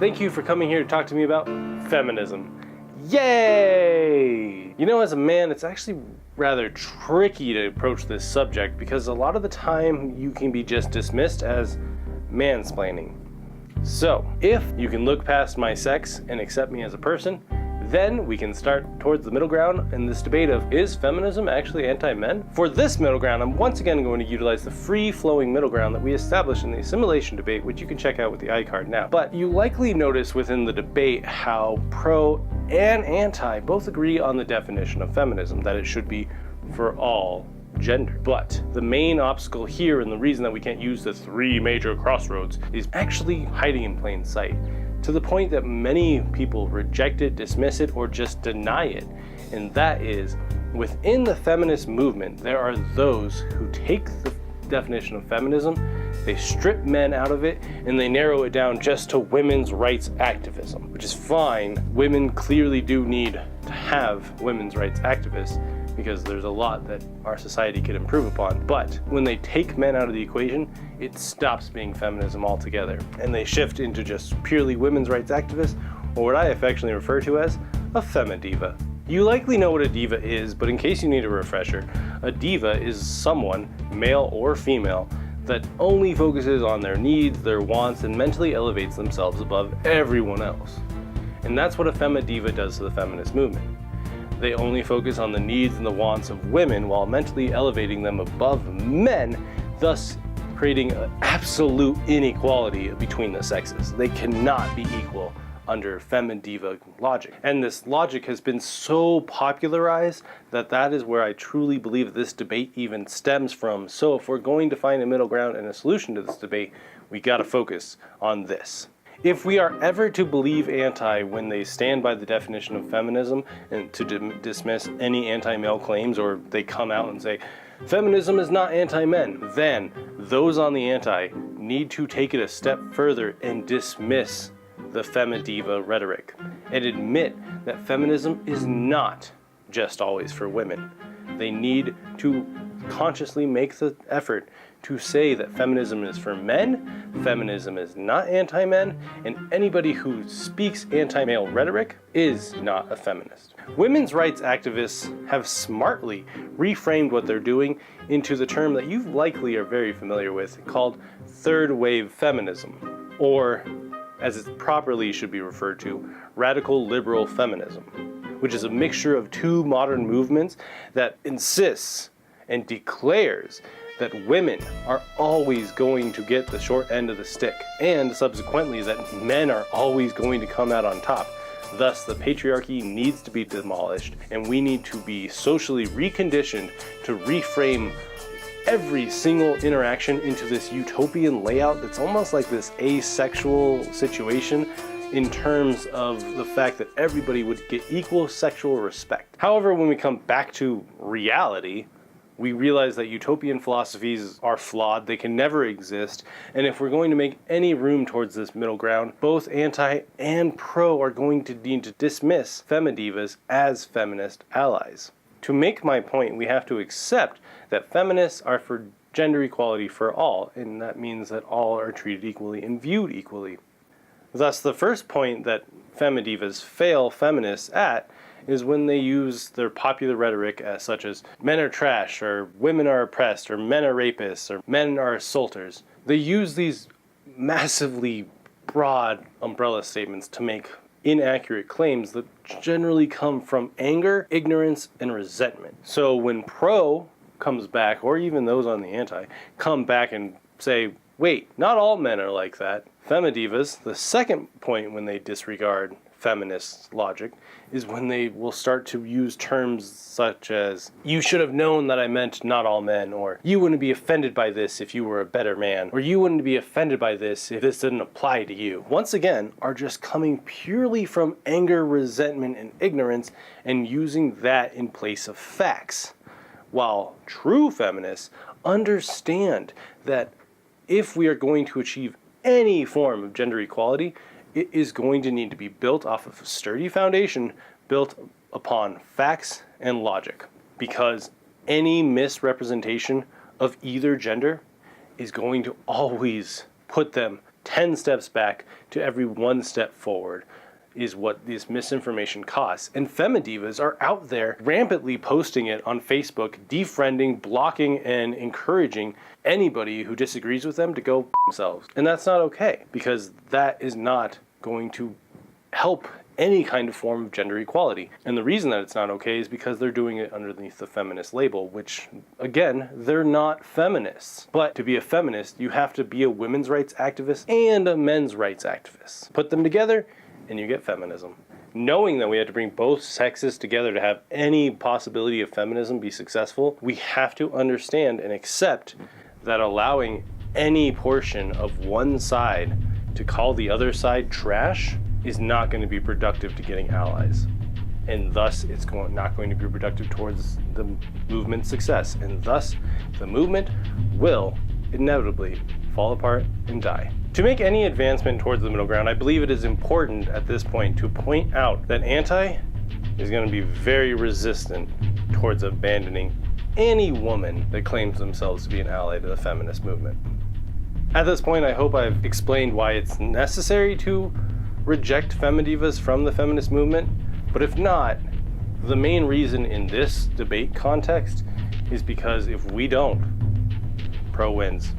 Thank you for coming here to talk to me about feminism. Yay! You know, as a man, it's actually rather tricky to approach this subject because a lot of the time you can be just dismissed as mansplaining. So, if you can look past my sex and accept me as a person, then we can start towards the middle ground in this debate of, is feminism actually anti-men? For this middle ground, I'm once again going to utilize the free-flowing middle ground that we established in the assimilation debate, which you can check out with the iCard now. But you likely notice within the debate how pro and anti both agree on the definition of feminism, that it should be for all gender. But the main obstacle here, and the reason that we can't use the three major crossroads, is actually hiding in plain sight, to the point that many people reject it, dismiss it, or just deny it. And that is, within the feminist movement, there are those who take the definition of feminism, they strip men out of it, and they narrow it down just to women's rights activism, which is fine. Women clearly do need to have women's rights activists, because there's a lot that our society could improve upon. But when they take men out of the equation, it stops being feminism altogether, and they shift into just purely women's rights activists, or what I affectionately refer to as a femi-diva. You likely know what a diva is, but in case you need a refresher, a diva is someone, male or female, that only focuses on their needs, their wants, and mentally elevates themselves above everyone else. And that's what a femi-diva does to the feminist movement. They only focus on the needs and the wants of women while mentally elevating them above men, thus creating an absolute inequality between the sexes. They cannot be equal under femi-diva logic. And this logic has been so popularized that that is where I truly believe this debate even stems from. So if we're going to find a middle ground and a solution to this debate, we gotta focus on this. If we are ever to believe anti when they stand by the definition of feminism and to dismiss any anti-male claims, or they come out and say, feminism is not anti-men, then those on the anti need to take it a step further and dismiss the femi-diva rhetoric and admit that feminism is not just always for women. They need to consciously make the effort to say that feminism is for men, feminism is not anti-men, and anybody who speaks anti-male rhetoric is not a feminist. Women's rights activists have smartly reframed what they're doing into the term that you likely are very familiar with, called third wave feminism, or as it properly should be referred to, radical liberal feminism, which is a mixture of two modern movements that insists and declares that women are always going to get the short end of the stick, and subsequently that men are always going to come out on top. Thus, the patriarchy needs to be demolished, and we need to be socially reconditioned to reframe every single interaction into this utopian layout that's almost like this asexual situation in terms of the fact that everybody would get equal sexual respect. However, when we come back to reality, we realize that utopian philosophies are flawed, they can never exist, and if we're going to make any room towards this middle ground, both anti and pro are going to need to dismiss femi-divas as feminist allies. To make my point, we have to accept that feminists are for gender equality for all, and that means that all are treated equally and viewed equally. Thus, the first point that femi-divas fail feminists at is when they use their popular rhetoric as such as men are trash, or women are oppressed, or men are rapists, or men are assaulters. They use these massively broad umbrella statements to make inaccurate claims that generally come from anger, ignorance, and resentment. So when pro comes back, or even those on the anti, come back and say, wait, not all men are like that. Femi-divas, the second point when they disregard feminist logic, is when they will start to use terms such as, you should have known that I meant not all men, or you wouldn't be offended by this if you were a better man, or you wouldn't be offended by this if this didn't apply to you. Once again, are just coming purely from anger, resentment, and ignorance, and using that in place of facts. While true feminists understand that if we are going to achieve any form of gender equality, it is going to need to be built off of a sturdy foundation built upon facts and logic, because any misrepresentation of either gender is going to always put them 10 steps back to every 1 step forward is what this misinformation costs. And femidivas are out there rampantly posting it on Facebook, defriending, blocking, and encouraging anybody who disagrees with them to go themselves. And that's not okay, because that is not going to help any kind of form of gender equality. And the reason that it's not okay is because they're doing it underneath the feminist label, which, again, they're not feminists. But to be a feminist, you have to be a women's rights activist and a men's rights activist. Put them together, and you get feminism. Knowing that we had to bring both sexes together to have any possibility of feminism be successful, we have to understand and accept that allowing any portion of one side to call the other side trash is not going to be productive to getting allies. And thus, it's not going to be productive towards the movement's success. And thus, the movement will inevitably fall apart and die. To make any advancement towards the middle ground, I believe it is important at this point to point out that anti is going to be very resistant towards abandoning any woman that claims themselves to be an ally to the feminist movement. At this point, I hope I've explained why it's necessary to reject femidivas from the feminist movement, but if not, the main reason in this debate context is because if we don't, pro wins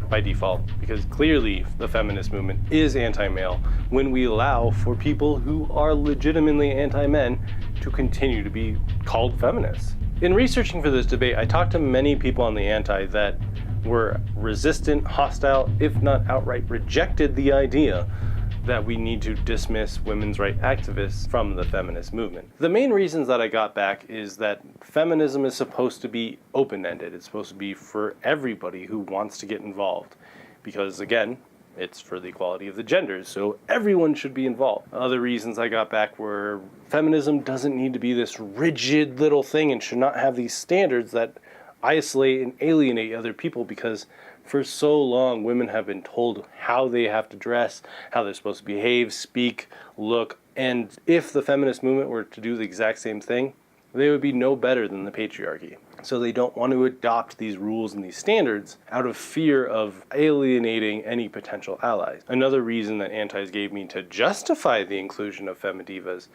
by default, because clearly the feminist movement is anti-male when we allow for people who are legitimately anti-men to continue to be called feminists. In researching for this debate, I talked to many people on the anti that were resistant, hostile, if not outright rejected the idea that we need to dismiss women's rights activists from the feminist movement. The main reasons that I got back is that feminism is supposed to be open-ended. It's supposed to be for everybody who wants to get involved. Because again, it's for the equality of the genders, so everyone should be involved. Other reasons I got back were feminism doesn't need to be this rigid little thing and should not have these standards that isolate and alienate other people, because for so long, women have been told how they have to dress, how they're supposed to behave, speak, look, and if the feminist movement were to do the exact same thing, they would be no better than the patriarchy. So they don't want to adopt these rules and these standards out of fear of alienating any potential allies. Another reason that antis gave me to justify the inclusion of femidivas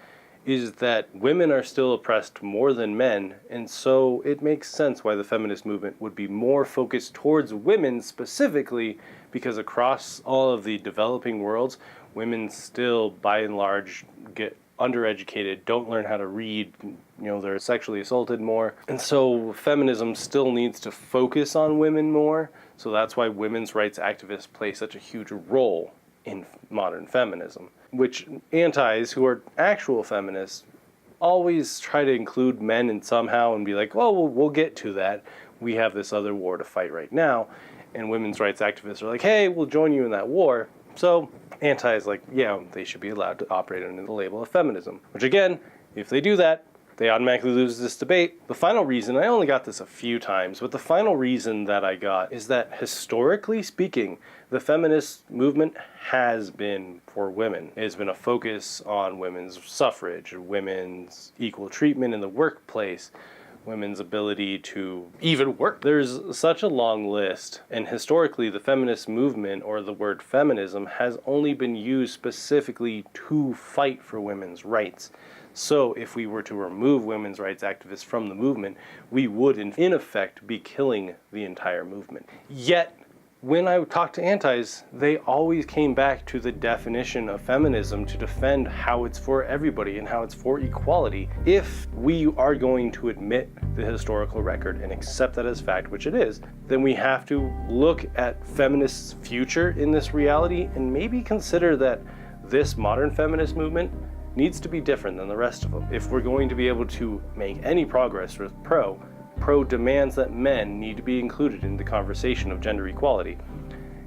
is that women are still oppressed more than men, and so it makes sense why the feminist movement would be more focused towards women specifically, because across all of the developing worlds, women still, by and large, get undereducated, don't learn how to read, they're sexually assaulted more. And so feminism still needs to focus on women more, so that's why women's rights activists play such a huge role in modern feminism, which antis who are actual feminists always try to include men in somehow and be like, oh, well, we'll get to that. We have this other war to fight right now. And women's rights activists are like, hey, we'll join you in that war. So anti is like, yeah, they should be allowed to operate under the label of feminism. Which again, if they do that, they automatically lose this debate. The final reason, I only got this a few times, but the final reason that I got is that historically speaking, the feminist movement has been for women. It has been a focus on women's suffrage, women's equal treatment in the workplace, women's ability to even work. There's such a long list, and historically the feminist movement, or the word feminism, has only been used specifically to fight for women's rights. So if we were to remove women's rights activists from the movement, we would in effect be killing the entire movement. Yet, when I talked to antis, they always came back to the definition of feminism to defend how it's for everybody and how it's for equality. If we are going to admit the historical record and accept that as fact, which it is, then we have to look at feminists' future in this reality and maybe consider that this modern feminist movement needs to be different than the rest of them. If we're going to be able to make any progress with pro demands that men need to be included in the conversation of gender equality.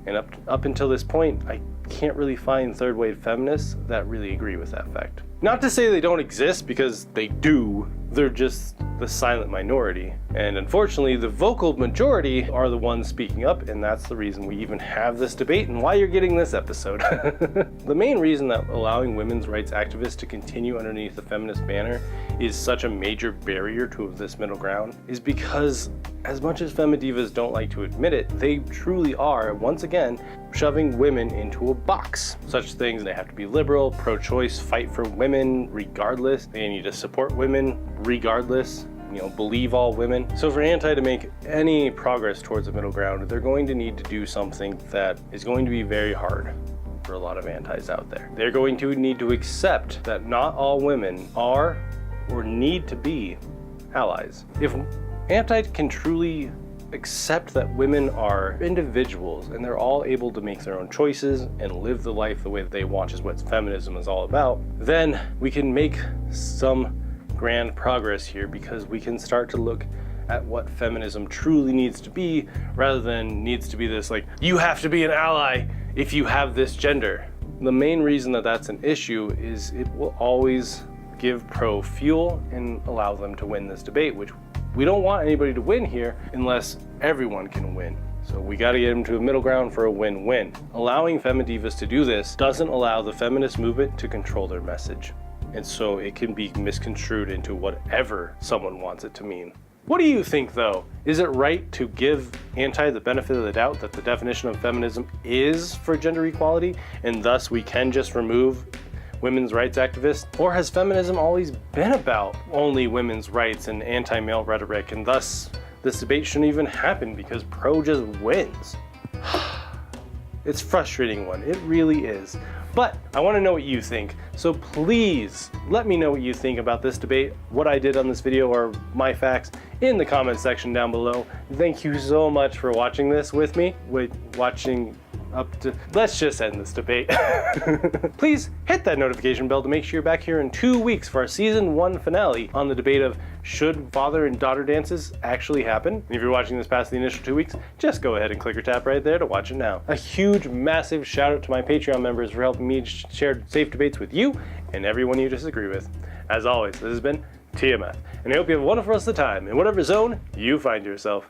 And up until this point, I can't really find third wave feminists that really agree with that fact. Not to say they don't exist, because they do. They're just the silent minority. And unfortunately, the vocal majority are the ones speaking up, and that's the reason we even have this debate and why you're getting this episode. The main reason that allowing women's rights activists to continue underneath the feminist banner is such a major barrier to this middle ground is because as much as femidivas don't like to admit it, they truly are, once again, shoving women into a box. Such things, they have to be liberal, pro-choice, fight for women regardless. They need to support women regardless. Believe all women. So for anti to make any progress towards a middle ground, they're going to need to do something that is going to be very hard for a lot of antis out there. They're going to need to accept that not all women are or need to be allies. If anti can truly accept that women are individuals and they're all able to make their own choices and live the life the way that they want, is what feminism is all about, then we can make some grand progress here, because we can start to look at what feminism truly needs to be, rather than needs to be this like, you have to be an ally if you have this gender. The main reason that that's an issue is it will always give pro fuel and allow them to win this debate, which we don't want anybody to win here unless everyone can win. So we got to get them to a middle ground for a win-win. Allowing femidivas to do this doesn't allow the feminist movement to control their message. And so it can be misconstrued into whatever someone wants it to mean. What do you think, though? Is it right to give anti the benefit of the doubt that the definition of feminism is for gender equality, and thus we can just remove women's rights activists? Or has feminism always been about only women's rights and anti-male rhetoric, and thus this debate shouldn't even happen because pro just wins? It's a frustrating one, it really is. But I want to know what you think, so please let me know what you think about this debate, what I did on this video, or my facts in the comments section down below. Thank you so much for watching this with me. Let's just end this debate. Please hit that notification bell to make sure you're back here in 2 weeks for our season 1 finale on the debate of should father and daughter dances actually happen. And if you're watching this past the initial 2 weeks, just go ahead and click or tap right there to watch it now. A huge, massive shout out to my Patreon members for helping me share safe debates with you and everyone you disagree with. As always, this has been TMF, and I hope you have a wonderful rest of the time in whatever zone you find yourself.